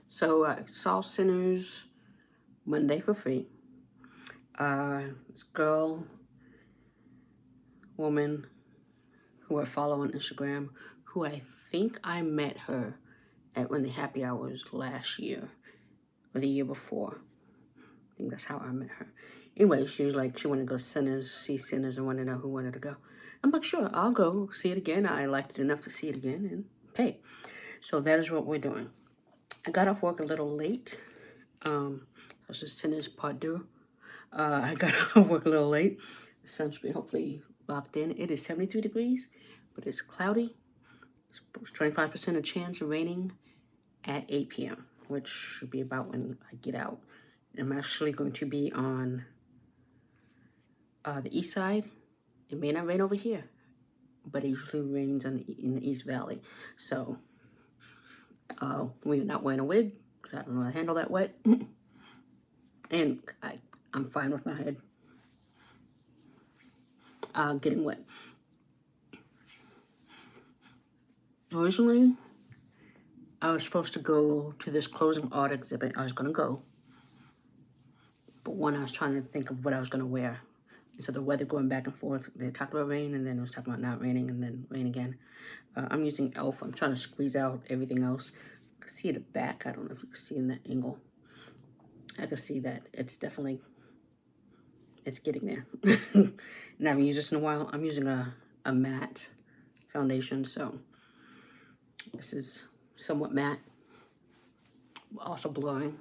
So I saw Sinners Monday for free. This woman who I follow on Instagram, who I think I met her at one of the happy hours last year or the year before. I think that's how I met her. Anyway, she was like, she wanted to go see Sinners, and wanted to know who wanted to go. I'm like, sure, I'll go see it again. I liked it enough to see it again and pay. So that is what we're doing. I got off work a little late. This is Sinners Part 2. I got off work a little late. The sunscreen hopefully locked in. It is 73 degrees, but it's cloudy. It's 25% a chance of raining at 8 p.m., which should be about when I get out. I'm actually going to be on the east side. It may not rain over here, but it usually rains in the East Valley. So we're not wearing a wig because I don't know how to handle that wet. And I'm fine with my head getting wet. Originally, I was supposed to go to this closing art exhibit. I was going to go. But when I was trying to think of what I was going to wear. And so the weather going back and forth. They talked about rain, and then it was talking about not raining, and then rain again. I'm using e.l.f. I'm trying to squeeze out everything else. You can see the back. I don't know if you can see in that angle. I can see that it's definitely, it's getting there. And I haven't used this in a while. I'm using a matte foundation, so this is somewhat matte, also blurring.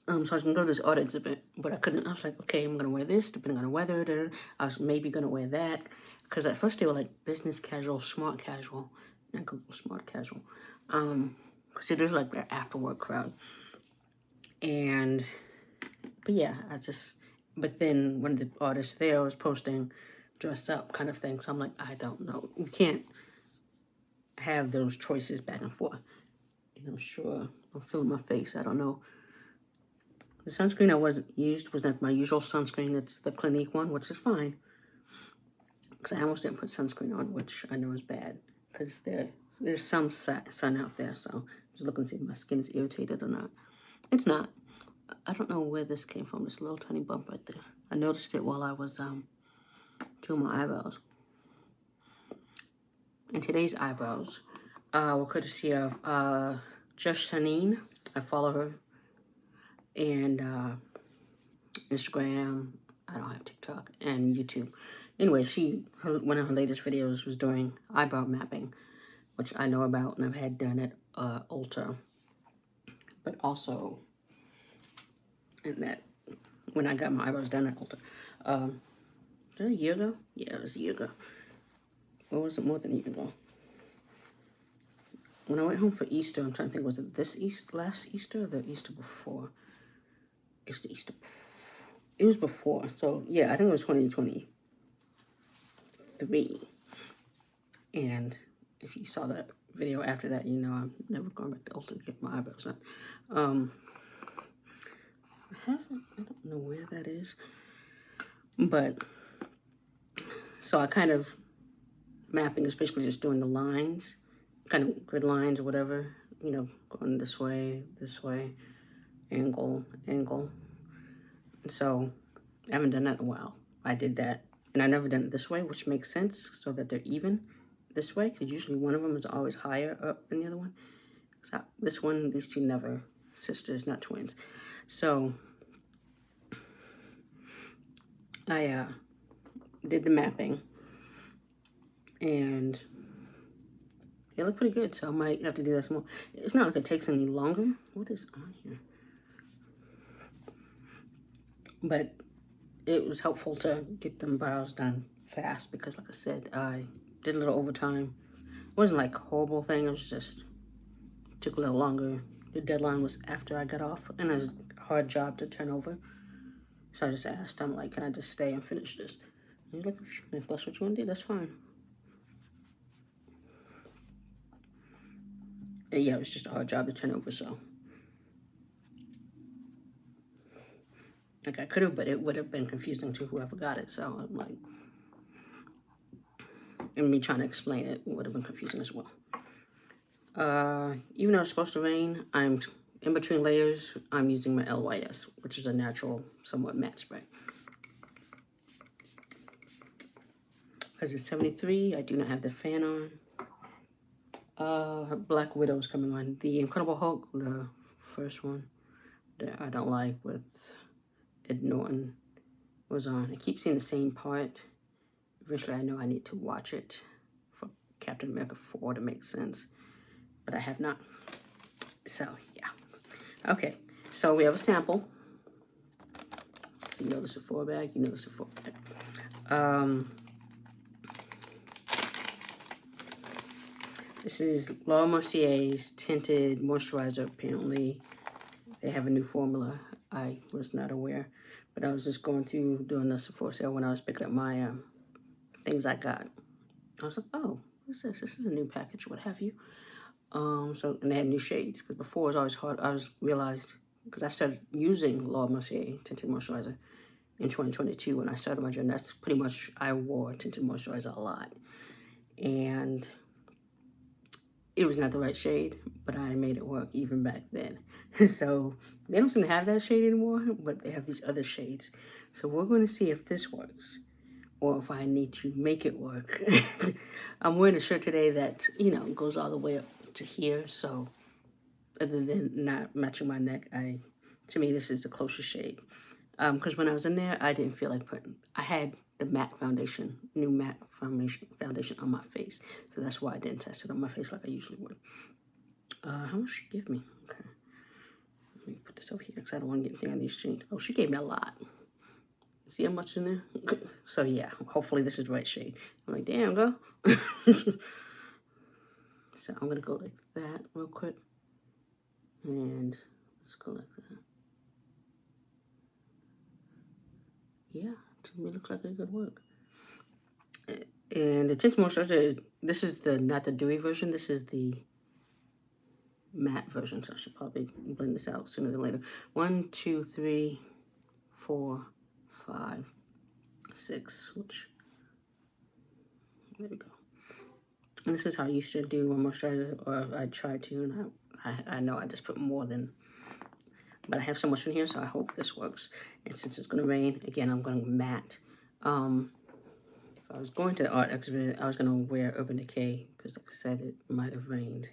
So I was gonna go to this art exhibit, but I couldn't. I was like, okay, I'm gonna wear this depending on the weather. I was maybe gonna wear that because at first they were like business casual, smart casual, and Google smart casual. Because it is like their after work crowd. And but yeah, but then one of the artists there was posting dress up kind of thing. So I'm like, I don't know. You can't have those choices back and forth. And I'm sure I'm feeling my face. I don't know. The sunscreen I used was not my usual sunscreen. It's the Clinique one, which is fine. Because I almost didn't put sunscreen on, which I know is bad. Because there's some sun out there, so just looking to see if my skin's irritated or not. It's not. I don't know where this came from, this little tiny bump right there. I noticed it while I was doing my eyebrows. And today's eyebrows were courtesy of Just Sanine. I follow her. And Instagram, I don't have TikTok, and YouTube. Anyway, one of her latest videos was doing eyebrow mapping, which I know about and I've had done at Ulta. But also, when I got my eyebrows done at Ulta. Was it a year ago? Yeah, it was a year ago. Or was it more than a year ago? When I went home for Easter, I'm trying to think, was it last Easter, or the Easter before? It was the Easter before. It was before, so yeah, I think it was 2023. And if you saw that video after that, you know I'm never going back to Ulta to get my eyebrows done. I don't know where that is, but so I kind of mapping is basically just doing the lines, kind of grid lines or whatever, you know, going this way, angle. And so I haven't done that in a while. I did that, and I never done it this way, which makes sense, so that they're even this way, because usually one of them is always higher up than the other one. So these two never sisters, not twins. So I did the mapping, and it looked pretty good, so I might have to do that some more. It's not like it takes any longer. What is on here? But it was helpful to get them brows done fast because, like I said, I did a little overtime. It wasn't like a horrible thing. It was just took a little longer. The deadline was after I got off, and it was a hard job to turn over. So I just asked, I'm like, can I just stay and finish this? And he's like, if that's what you want to do, that's fine. And yeah, it was just a hard job to turn over, so. Like I could have, but it would have been confusing to whoever got it. So I'm like, and me trying to explain it would have been confusing as well. Even though it's supposed to rain, I'm in between layers. I'm using my LYS, which is a natural, somewhat matte spray. Because it's 73, I do not have the fan on. Black Widow's coming on. The Incredible Hulk, the first one that I don't like with Ed Norton, was on. I keep seeing the same part. Eventually I know I need to watch it for Captain America 4 to make sense, but I have not. So yeah. Okay, so we have a sample. You know this is a 4 bag, you know this is a 4 bag. This is Laura Mercier's Tinted Moisturizer. Apparently they have a new formula. I was not aware, but I was just going through doing the Sephora sale when I was picking up my things I got. I was like, oh, what's this? This is a new package, what have you. So, and they had new shades, because before it was always hard. I realized, because I started using Laura Mercier Tinted Moisturizer in 2022 when I started my journey. That's pretty much, I wore Tinted Moisturizer a lot. And it was not the right shade, but I made it work even back then. So they don't seem to have that shade anymore, but they have these other shades. So we're going to see if this works, or if I need to make it work. I'm wearing a shirt today that, you know, goes all the way up to here. So other than not matching my neck, to me, this is the closest shade. Because when I was in there, I didn't feel like I had the matte foundation, new matte foundation on my face. So that's why I didn't test it on my face like I usually would. How much she give me? Okay. Let me put this over here because I don't want to get anything on the exchange. Oh, she gave me a lot. See how much in there? So yeah, hopefully this is the right shade. I'm like, damn, girl. So I'm going to go like that real quick. And let's go like that. Yeah, to me it looks like it could work. And the Tinted Moisturizer, this is not the dewy version, this is the matte version, so I should probably blend this out sooner than later. 1, 2, 3, 4, 5, 6, which, there we go. And this is how you should do a moisturizer, or I tried to, and I know I just put more than, but I have so much in here, so I hope this works. And since it's going to rain, again, I'm going matte. If I was going to the art exhibit, I was going to wear Urban Decay, because like I said, it might have rained.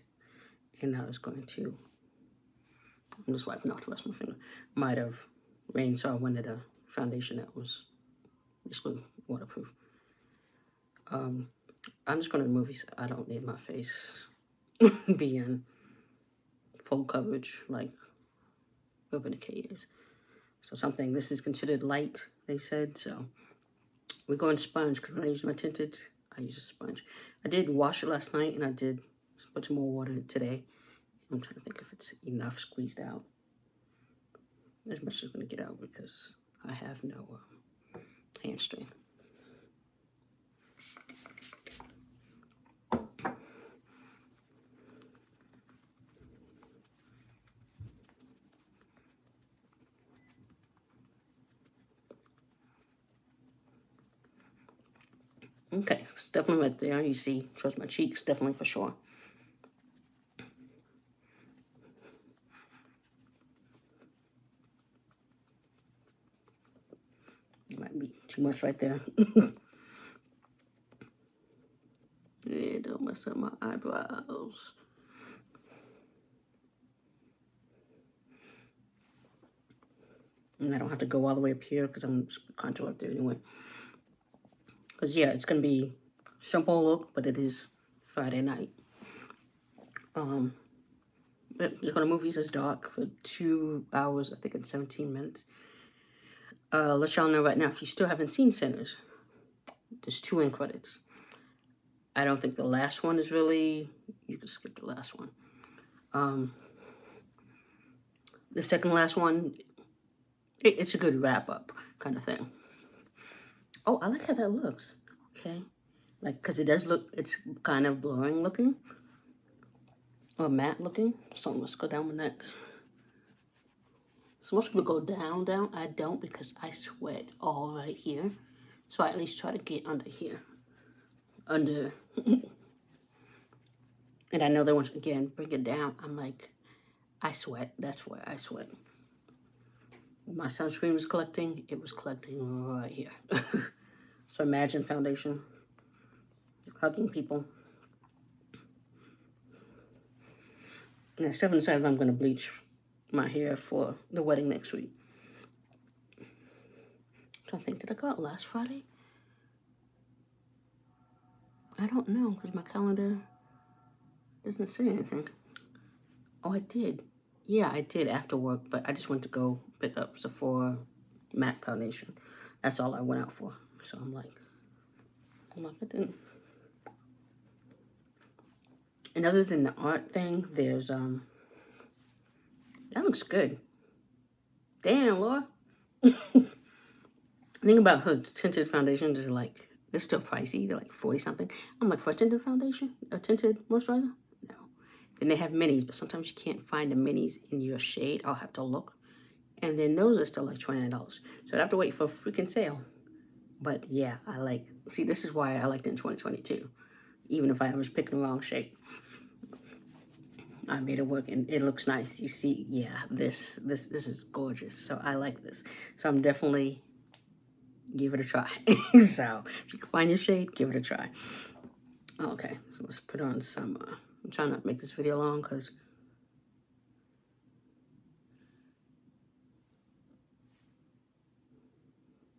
And I was going to, I'm just wiping off the rest of my finger, might have rained, so I wanted a foundation that was basically waterproof. I'm just going to the movies. I don't need my face being full coverage like Urban Decay is. So something, this is considered light, they said, so we're going sponge, because when I use my tinted, I use a sponge. I did wash it last night, and I did put some more water in it today. I'm trying to think if it's enough squeezed out. As much as I'm going to get out, because I have no hand strength. Okay, it's definitely right there. You see, shows my cheeks, definitely for sure. Might be too much right there. Yeah, don't mess up my eyebrows. And I don't have to go all the way up here because I'm just contour up there anyway. Because yeah, it's going to be simple look, but it is Friday night. Just going to movies. It's dark for 2 hours, I think it's 17 minutes. Let y'all know right now, if you still haven't seen Sinners, there's 2 end credits. I don't think the last one is really, you can skip the last one. The second last one, it's a good wrap up kind of thing. Oh, I like how that looks. Okay. Like, because it does look, it's kind of blurring looking. Or matte looking. So let's go down my neck. So most people go down. I don't, because I sweat all right here. So I at least try to get under here. Under. And I know they want to, again, bring it down. I'm like, I sweat. That's why I sweat. My sunscreen was collecting. It was collecting right here. So imagine foundation. Hugging people. And at 7/7, I'm going to bleach my hair for the wedding next week. So I think, did I go out last Friday? I don't know, because my calendar doesn't say anything. Oh, I did. Yeah, I did after work, but I just went to go pick up Sephora matte foundation. That's all I went out for. So I'm like, I didn't. And other than the art thing, there's, that looks good. Damn, Laura. The thing about her tinted foundations is like, they're still pricey. They're like 40 something. I'm like, for a tinted foundation, a tinted moisturizer? No. Then they have minis, but sometimes you can't find the minis in your shade. I'll have to look. And then those are still like $29. So I'd have to wait for a freaking sale. But yeah, I like, see, this is why I liked it in 2022. Even if I was picking the wrong shade. I made it work and it looks nice. You see, yeah, this is gorgeous. So I like this. So I'm definitely give it a try. So if you can find your shade, give it a try. Okay, so let's put on some, I'm trying not to make this video long because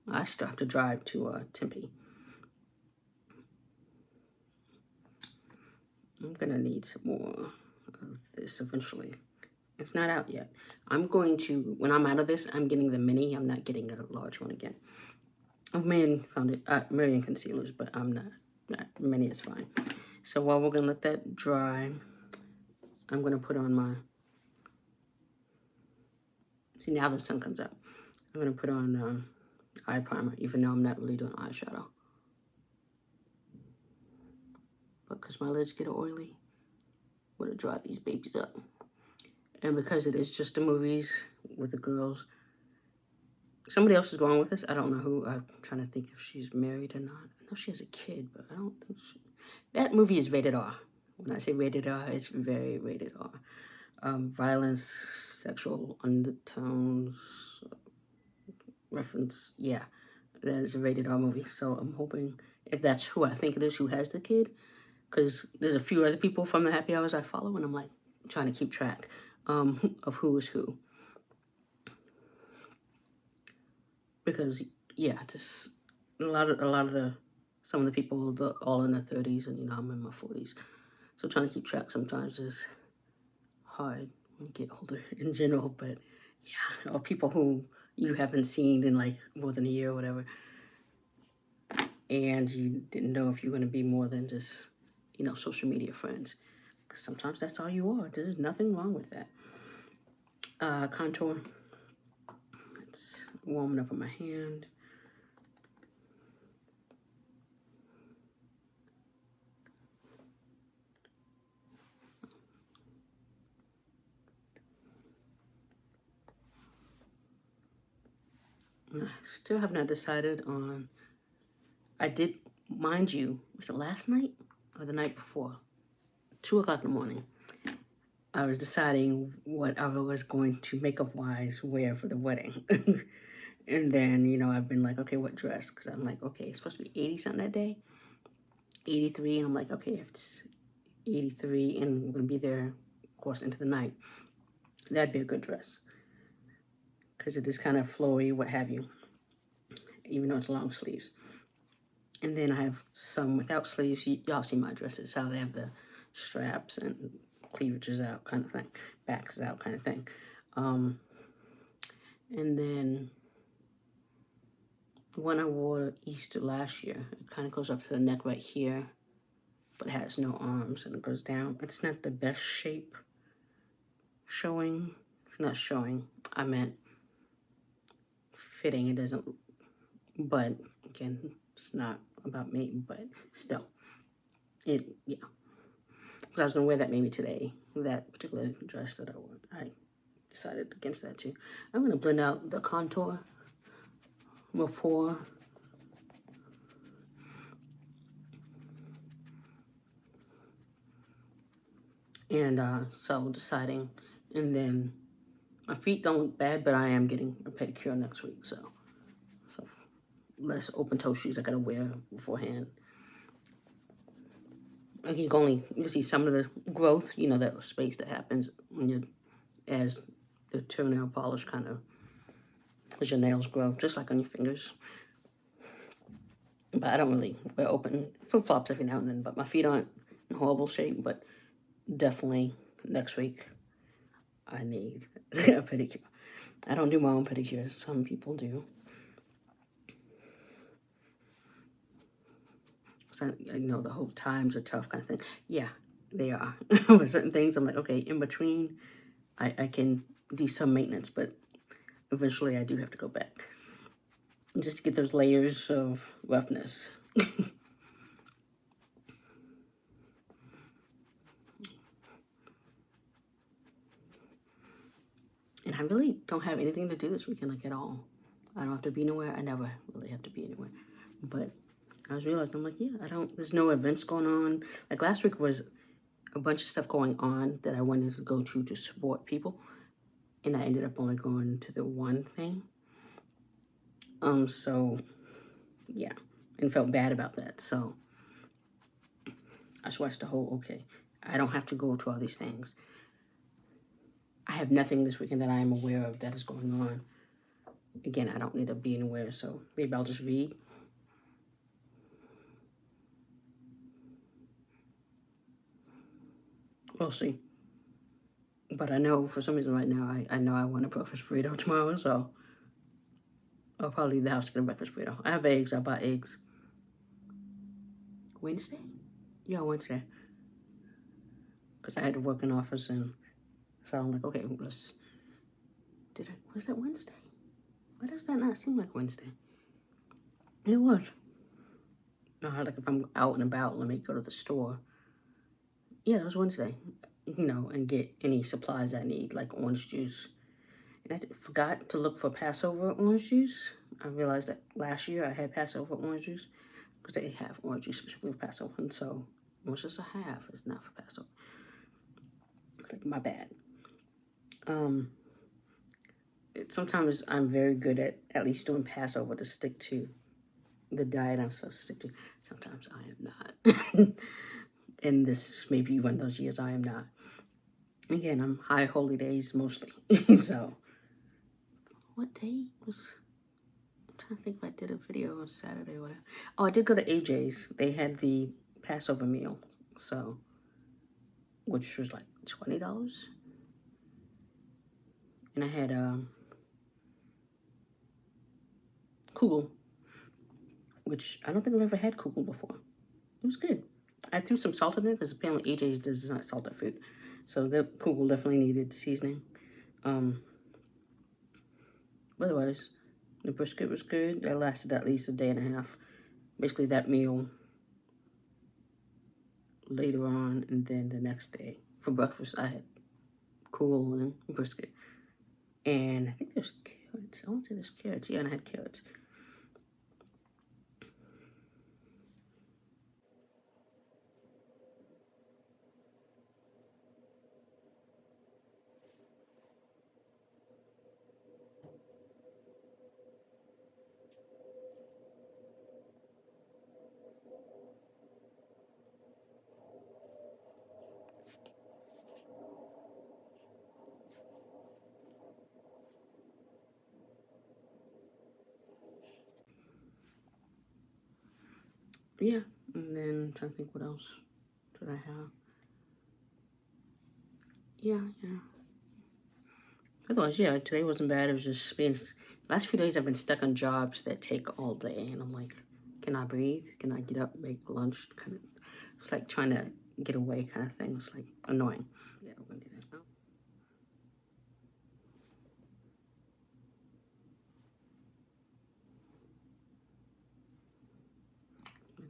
I still have to drive to Tempe. I'm gonna need some more of this eventually. It's not out yet. I'm going to, when I'm out of this, I'm getting the mini. I'm not getting a large one again. I've found it, million concealers, but I'm not, mini is fine. So while we're gonna let that dry, I'm gonna put on my, see now the sun comes up. I'm gonna put on eye primer, even though I'm not really doing eyeshadow. But because my lids get oily, I'm gonna dry these babies up. And because it is just the movies with the girls, somebody else is going with us. I don't know who. I'm trying to think if she's married or not. I know she has a kid, but I don't think she... That movie is rated R. When I say rated R, it's very rated R. Violence, sexual undertones, reference, yeah. That is a rated R movie. So I'm hoping, if that's who I think it is who has the kid, because there's a few other people from the happy hours I follow, and I'm like trying to keep track of who is who. Because yeah, just a lot of the some of the people all in their 30s, and you know I'm in my 40s, so trying to keep track sometimes is hard when you get older in general. But yeah, or people who you haven't seen in like more than a year or whatever, and you didn't know if you're going to be more than just, you know, social media friends, because sometimes that's all you are. There's nothing wrong with that. Contour, it's warming up on my hand. I still have not decided on, I did, mind you, was it last night or the night before? 2 o'clock in the morning. I was deciding what I was going to makeup-wise wear for the wedding. And then, you know, I've been like, okay, what dress? Because I'm like, okay, it's supposed to be 80-something that day. 83, and I'm like, okay, if it's 83 and we're going to be there, of course, into the night, that'd be a good dress. Because it is kind of flowy, what have you, even though it's long sleeves. And then I have some without sleeves. Y'all see my dresses, how they have the straps and cleavages out kind of thing, backs out kind of thing. And then when I wore Easter last year, it kind of goes up to the neck right here, but it has no arms, and it goes down. It's not the best shape showing. Not showing, I meant fitting. It doesn't, but again, it's not about me, but still, yeah. Because I was going to wear that maybe today, that particular dress that I wore. I decided against that too. I'm going to blend out the contour before. And so deciding, and then my feet don't look bad, but I am getting a pedicure next week, so less open toe shoes I gotta wear beforehand. Like you can see some of the growth, you know, that space that happens when you, as the toenail polish kind of, as your nails grow, just like on your fingers. But I don't really wear open flip-flops every now and then, but my feet aren't in horrible shape, but definitely next week I need a pedicure. I don't do my own pedicures, some people do. So, you know, the whole times are tough kind of thing. Yeah, they are. With certain things, I'm like, okay, in between, I can do some maintenance, but eventually I do have to go back. Just to get those layers of roughness. And I really don't have anything to do this weekend, like, at all. I don't have to be anywhere. I never really have to be anywhere. But I was realizing, I'm like, yeah, there's no events going on. Like, last week was a bunch of stuff going on that I wanted to go to support people. And I ended up only going to the one thing. So, yeah. And felt bad about that. So, I just watched the whole, okay, I don't have to go to all these things. I have nothing this weekend that I am aware of that is going on. Again, I don't need to be anywhere, so maybe I'll just read. We'll see. But I know for some reason right now, I know I want a breakfast burrito tomorrow, so I'll probably leave the house to get a breakfast burrito. I have eggs. I'll buy eggs. Wednesday? Yeah, Wednesday. Because I had to work in office, and so I'm like, okay, was that Wednesday? Why does that not seem like Wednesday? It was. Like if I'm out and about, let me go to the store. Yeah, it was Wednesday. You know, and get any supplies I need, like orange juice. And I forgot to look for Passover orange juice. I realized that last year I had Passover orange juice because they have orange juice specifically for Passover. And so, it's just a half. It's not for Passover. It's like, my bad. Sometimes I'm very good at least doing Passover to stick to the diet I'm supposed to stick to. Sometimes I am not. And this may be one of those years I am not. Again, I'm high holy days mostly. So, what day was... I'm trying to think if I did a video on Saturday or whatever. Oh, I did go to AJ's. They had the Passover meal. So, which was like $20. And I had kugel, which I don't think I've ever had kugel before. It was good. I threw some salt in it because apparently AJ's does not salt their food. So the kugel definitely needed seasoning. Otherwise, the brisket was good. That lasted at least a day and a half. Basically that meal later on, and then the next day for breakfast I had kugel and brisket. And I think there's carrots. I want to say there's carrots. Yeah, and I had carrots. Yeah, and then I'm trying to think what else did I have. Yeah. Otherwise, yeah, today wasn't bad. It was just being... Last few days I've been stuck on jobs that take all day, and I'm like, can I breathe? Can I get up, make lunch? Kind of, it's like trying to get away kind of thing. It's like annoying. Yeah, we're gonna do that now.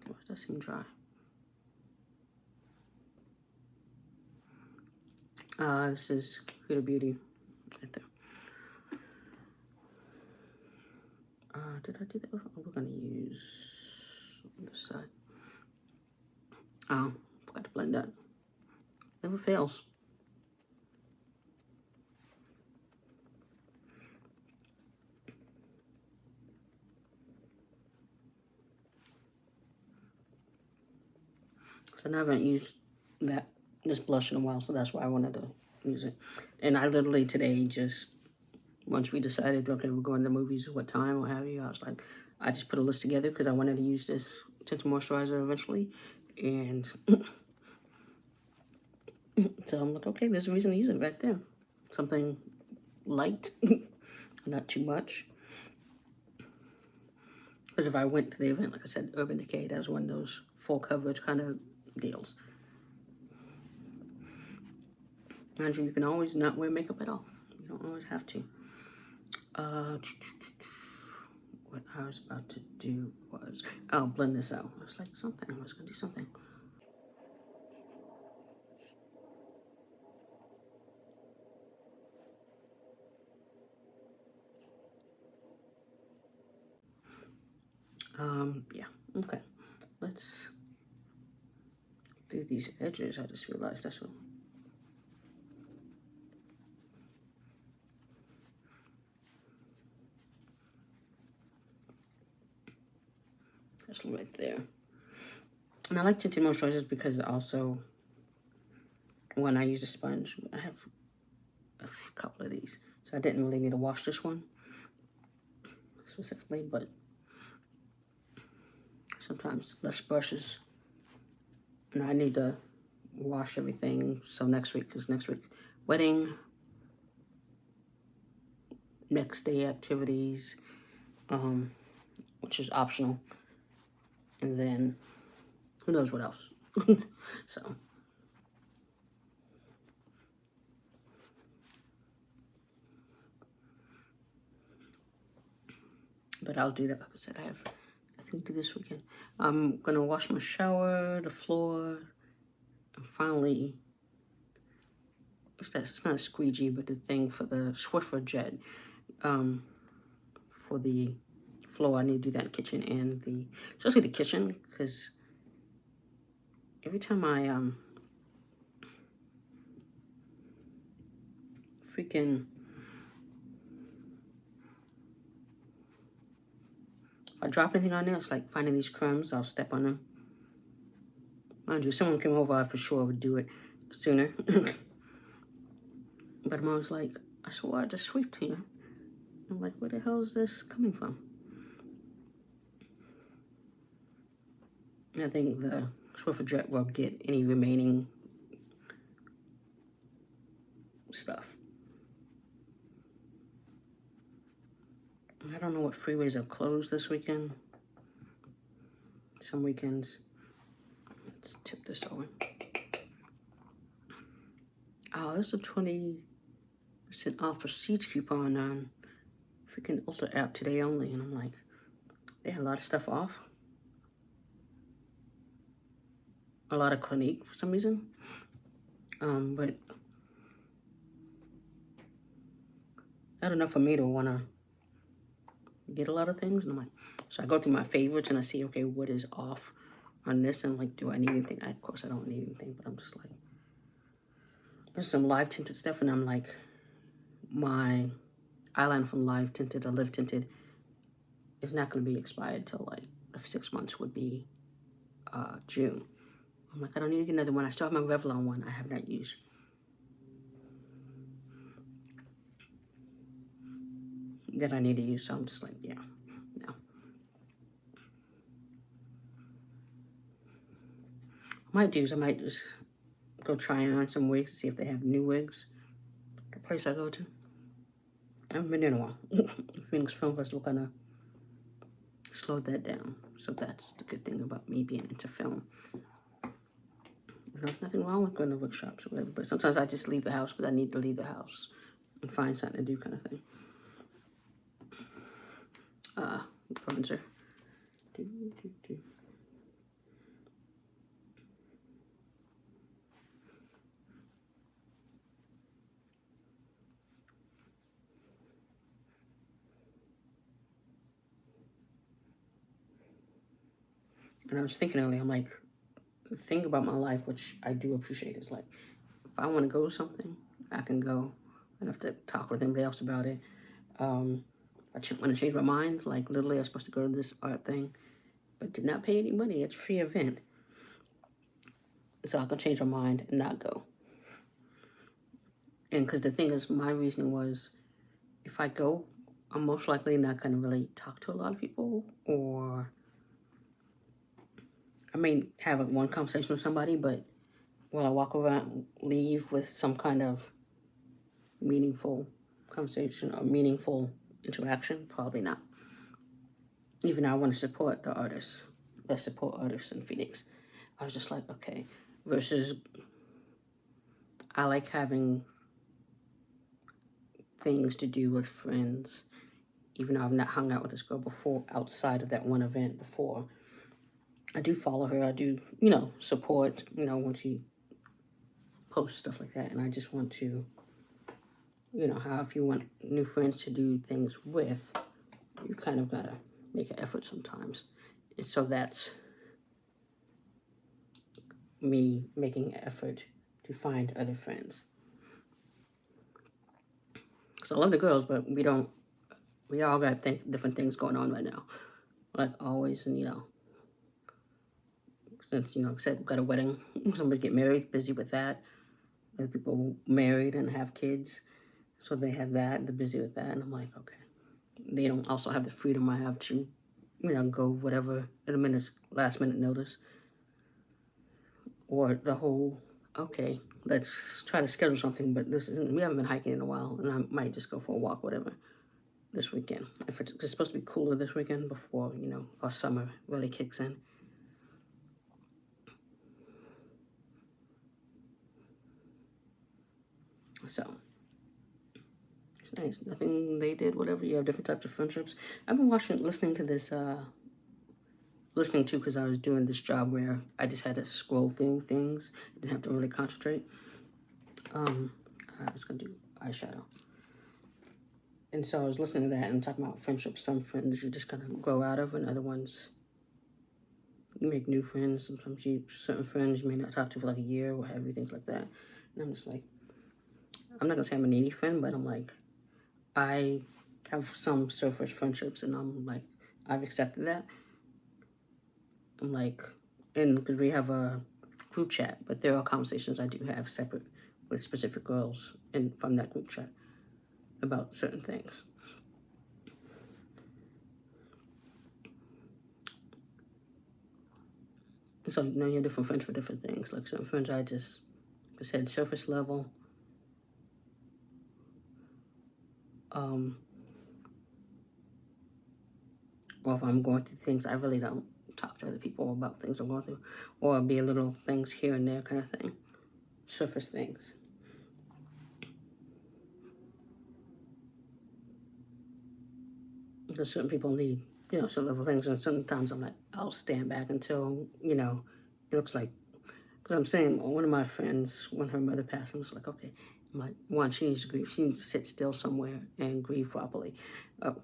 Why does that seem dry? This is Huda Beauty right there. Did I do that before? We're gonna use on this side. Oh, forgot to blend that. Never fails. I haven't used this blush in a while, so that's why I wanted to use it. And I literally today just, once we decided, okay, we're going to movies, what time, what have you, I was like, I just put a list together because I wanted to use this tinted moisturizer eventually. And so I'm like, okay, there's a reason to use it right there. Something light, not too much. Because if I went to the event, like I said, Urban Decay, that was one of those full coverage kind of deals. Mind you, you can always not wear makeup at all. You don't always have to. What I was about to do was, I'll blend this out. I was like, something, I was gonna do something. Yeah, okay. Let's do these edges. I just realized that's what. That's right there. And I like tinted moisturizers because also, when I use a sponge, I have a couple of these. So I didn't really need to wash this one specifically, but sometimes less brushes. And I need to wash everything. So next week, because next week, wedding, next day activities, which is optional. And then, who knows what else. So. But I'll do that. Like I said, I have nothing to do this weekend. I'm gonna wash my shower, the floor, and finally, it's not a squeegee, but the thing for the Swiffer jet, for the floor. I need to do that in the kitchen and especially the kitchen, because every time I freaking, if I drop anything on there, it's like finding these crumbs, I'll step on them. Mind you, if someone came over, I for sure would do it sooner. But I'm always like, I swore I just swept here. I'm like, where the hell is this coming from? I think the Swiffer jet will get any remaining stuff. I don't know what freeways are closed this weekend. Some weekends. Let's tip this over. Oh, there's a 20% off Prestige coupon on freaking Ulta app today only. And I'm like, they had a lot of stuff off. A lot of Clinique for some reason. But not enough for me to want to get a lot of things. And I'm like, so I go through my favorites and I see, okay, what is off on this, and like, do I need anything? Of course I don't need anything, but I'm just like, there's some live tinted stuff, and I'm like, my eyeliner from live tinted or live tinted is not going to be expired till like 6 months would be June. I'm like, I don't need to get another one. I still have my Revlon one I have not used. That I need to use, so I'm just like, yeah, no. I might do is I might just go try on some wigs to see if they have new wigs. The place I go to. I haven't been there in a while. The Phoenix Film Festival kind of slowed that down. So that's the good thing about me being into film. There's nothing wrong with going to workshops or whatever, but sometimes I just leave the house because I need to leave the house and find something to do, kind of thing. Bronzer. And I was thinking earlier, I'm like, the thing about my life, which I do appreciate, is like, if I want to go to something, I can go. I don't have to talk with anybody else about it. I want to change my mind. Like, literally, I was supposed to go to this art thing, but did not pay any money. It's a free event. so I can change my mind and not go. And because the thing is, my reasoning was, if I go, I'm most likely not going to really talk to a lot of people, or I may have one conversation with somebody, but will I walk around, leave with some kind of meaningful conversation or meaningful interaction? Probably not. Even though I want to support the artists, best support artists in Phoenix, I was just like, okay. Versus, I like having things to do with friends, even though I've not hung out with this girl before outside of that one event before. I do follow her. I do, support, when she posts stuff like that. And I just want to, how if you want new friends to do things with, you kind of got to make an effort sometimes. And so that's me making an effort to find other friends. Because I love the girls, but we all got different things going on right now. Like always, and since, except we've got a wedding, somebody get married, busy with that. Other people married and have kids, so they have that, they're busy with that, and I'm like, okay. They don't also have the freedom I have to, go whatever at a last minute notice. Or the whole, okay, let's try to schedule something, but we haven't been hiking in a while, and I might just go for a walk, whatever, this weekend. If it's supposed to be cooler this weekend before, our summer really kicks in. So, it's nice. Nothing they did, whatever. You have different types of friendships. I've been listening to this, because I was doing this job where I just had to scroll through things. I didn't have to really concentrate. I was going to do eyeshadow. And so I was listening to that and talking about friendships. Some friends you just kind of grow out of, and other ones you make new friends. Sometimes certain friends you may not talk to for like a year or have things like that. And I'm just like, I'm not going to say I'm a needy friend, but I'm like, I have some surface friendships, and I'm like, I've accepted that. I'm like, and because we have a group chat, but there are conversations I do have separate with specific girls and from that group chat about certain things. So, you have different friends for different things. Like some friends I just, like I said, surface level. Or if I'm going through things, I really don't talk to other people about things I'm going through. Or be a little things here and there kind of thing. Surface things. Because certain people need, certain level things. And sometimes I'm like, I'll stand back until, it looks like, because I'm saying, one of my friends, when her mother passed, I was like, okay, I'm like, one, she needs to grieve. She needs to sit still somewhere and grieve properly.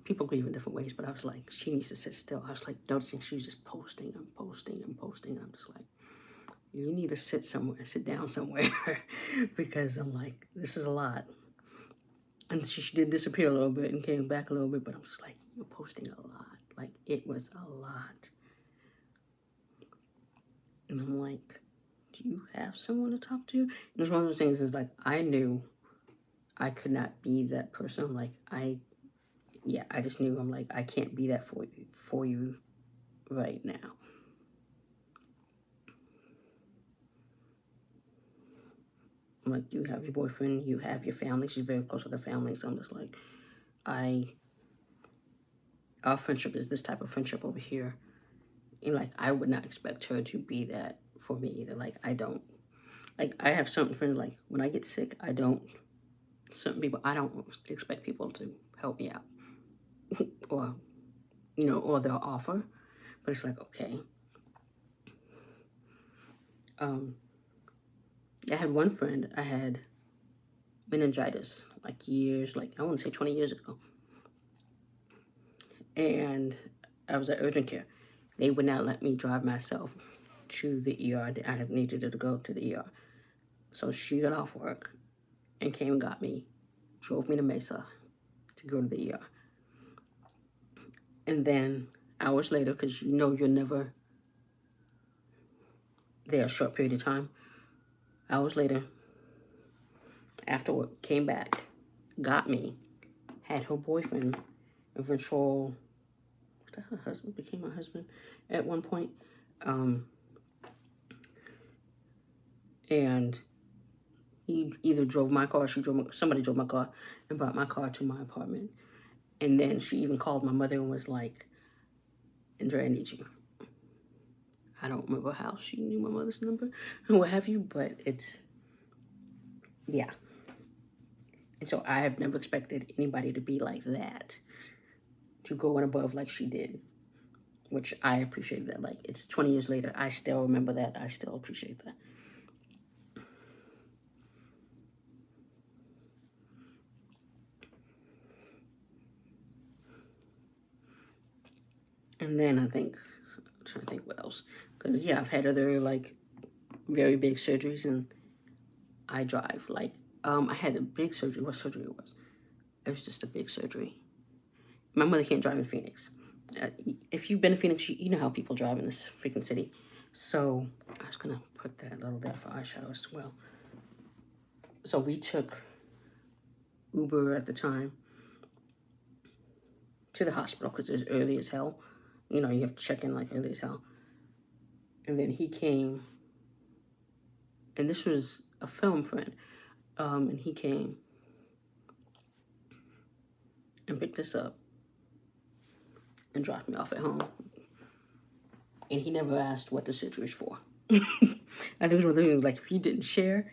People grieve in different ways, but I was like, she needs to sit still. I was like, noticing she was just posting and posting and posting. I'm just like, you need to sit down somewhere, because I'm like, this is a lot. And she did disappear a little bit and came back a little bit, but I'm just like, you're posting a lot. Like, it was a lot. And I'm like, do you have someone to talk to? And it's one of those things is like, I knew I could not be that person. Like, I just knew, I'm like, I can't be that for you right now. I'm like, you have your boyfriend, you have your family. She's very close with her family. So I'm just like, our friendship is this type of friendship over here. And like, I would not expect her to be that for me either. Like, I don't, like, I have certain friends, like, when I get sick, certain people, I don't expect people to help me out. Or, or they'll offer. But it's like, okay. I had one friend, I had meningitis, like years, like I want to say 20 years ago. And I was at urgent care. They would not let me drive myself to the ER. I had needed to go to the ER. So she got off work and came and got me, drove me to Mesa to go to the ER. And then hours later, because you're never there a short period of time, Hours later, after work, came back, got me, had her boyfriend, eventual, was that her husband? Became my husband at one point. And he either drove my car, somebody drove my car and brought my car to my apartment. And then she even called my mother and was like, Andrea, I need you. I don't remember how she knew my mother's number or what have you, but it's, yeah. And so I have never expected anybody to be like that, to go on above like she did, which I appreciate that. Like, it's 20 years later, I still remember that. I still appreciate that. And then I'm trying to think what else. Because, yeah, I've had other, like, very big surgeries, and I drive. Like, I had a big surgery. What surgery it was? It was just a big surgery. My mother can't drive in Phoenix. If you've been to Phoenix, you know how people drive in this freaking city. So I was gonna put that little there for eyeshadow as well. So we took Uber at the time to the hospital because it was early as hell. You know, you have to check in like early as hell. And then he came, and this was a film friend, and he came and picked us up and dropped me off at home. And he never asked what the surgery is for. I think it was one of those things, like, if he didn't share,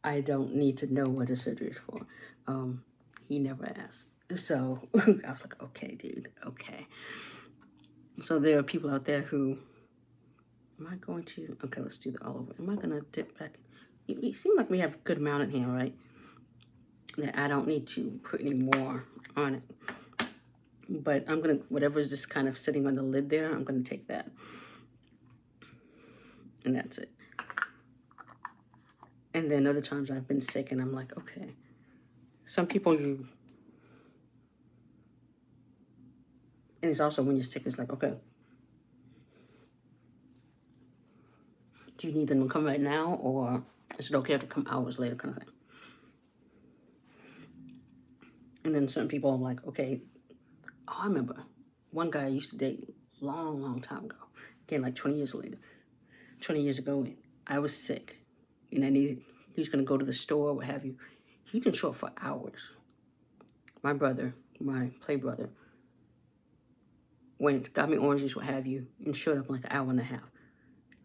I don't need to know what the surgery is for. He never asked. So I was like, okay, dude, okay. So there are people out there who, am I going to, okay, let's do the all over. Am I going to dip back? It seems like we have a good amount in here, right? That I don't need to put any more on it. But I'm going to, whatever's just kind of sitting on the lid there, I'm going to take that. And that's it. And then other times I've been sick and I'm like, okay. Some people and it's also when you're sick, it's like, okay, do you need them to come right now, or is it okay to come hours later, kind of thing? And then certain people are like, okay, I remember one guy I used to date long time ago, again, like 20 years later, 20 years ago, I was sick, and he was going to go to the store, what have you. He didn't show up for hours. My brother, my play brother, went, got me oranges, what have you, and showed up in like an hour and a half.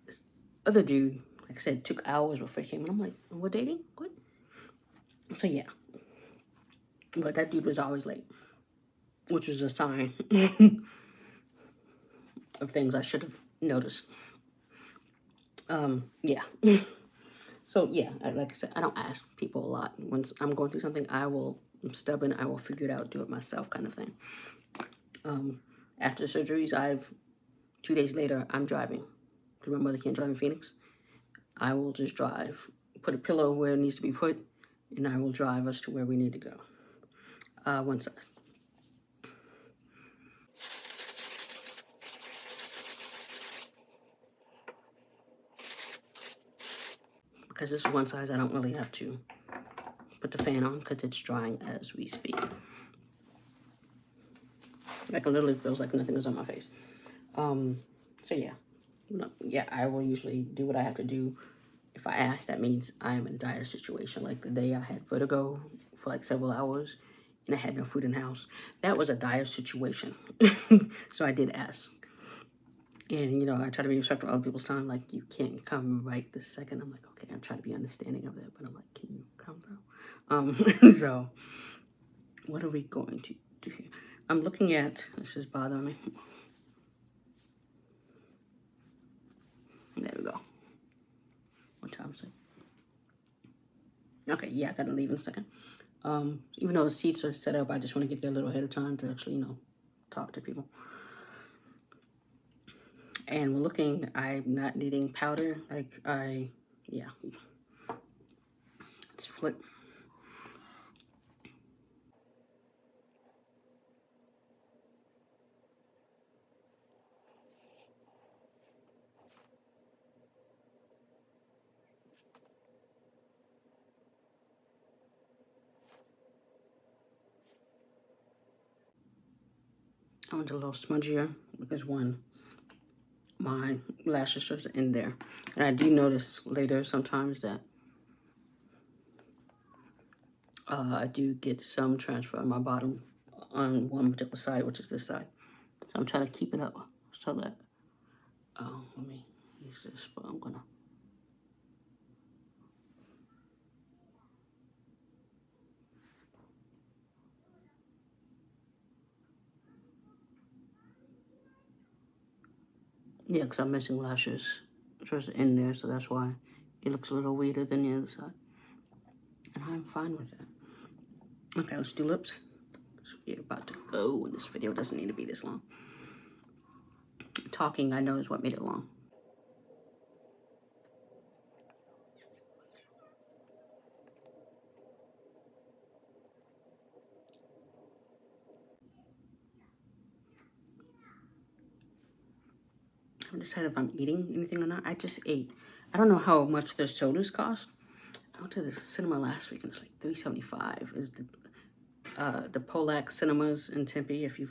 This other dude, like I said, took hours before he came, and I'm like, we're dating? What? So yeah. But that dude was always late, which was a sign of things I should have noticed. Yeah. So yeah, like I said, I don't ask people a lot. Once I'm going through something, I'm stubborn, I will figure it out, do it myself, kind of thing. After surgeries, 2 days later, I'm driving. Because my mother can't drive in Phoenix. I will just drive, put a pillow where it needs to be put, and I will drive us to where we need to go. One sec. Because this is one size, I don't really have to put the fan on because it's drying as we speak. Like, it literally feels like nothing is on my face. So yeah. Yeah, I will usually do what I have to do. If I ask, that means I am in a dire situation. Like the day I had vertigo for like several hours and I had no food in the house. That was a dire situation. So I did ask. And, you know, I try to be respectful of other people's time. Like, you can't come right this second. I'm like, okay, I'm trying to be understanding of that. But I'm like, can you come though? So, what are we going to do here? I'm looking at, this is bothering me. There we go. What time is it? Okay, yeah, I gotta leave in a second. Even though the seats are set up, I just want to get there a little ahead of time to actually, you know, talk to people. And we're looking, I'm not needing powder. Like, yeah. Let's flip. one's a little smudgier because one, my lashes are in there. And I do notice later sometimes that I do get some transfer on my bottom on one particular side, which is this side. So I'm trying to keep it up so that, let me use this, but I'm gonna. Yeah, because I'm missing lashes towards the end there, so that's why it looks a little weirder than the other side. And I'm fine with that. Okay, let's do lips. So we're about to go, and this video doesn't need to be this long. Talking, I know, is what made it long. I haven't decided if I'm eating anything or not. I just ate. I don't know how much their sodas cost. I went to the cinema last week and it's like $3.75. Is the Polack Cinemas in Tempe. If you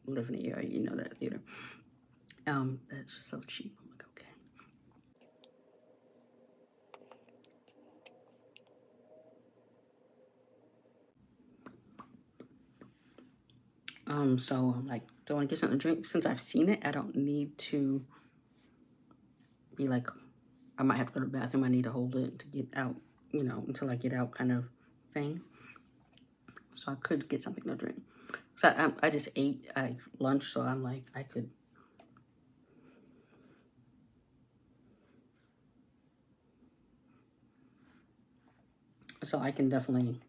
live in the area, you know that theater. That's so cheap. I'm like, okay. So I'm like, do I want to get something to drink? Since I've seen it, I don't need to be like, I might have to go to the bathroom. I need to hold it to get out, you know, until I get out kind of thing. So I could get something to drink. So I just ate lunch, so I'm like, I could. So I can definitely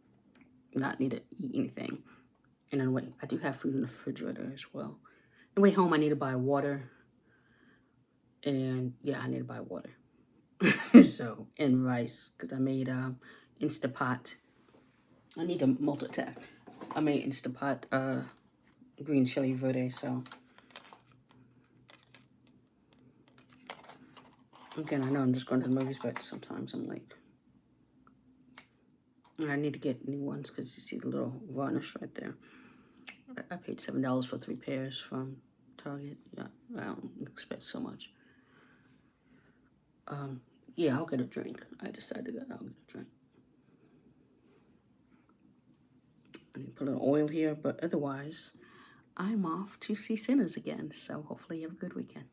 not need to eat anything. And then wait, I do have food in the refrigerator as well. On the way home, I need to buy water. And yeah, I need to buy water. So, and rice, because I made Instapot. I need to multitask. I made Instapot green chili verde, so. Again, I know I'm just going to the movies, but sometimes I'm like, and I need to get new ones because you see the little varnish right there. I paid $7 for 3 pairs from Target. Yeah, I don't expect so much. Yeah, I'll get a drink. I decided that I'll get a drink. I need to put a little oil here, but otherwise, I'm off to see Sinners again. So hopefully you have a good weekend.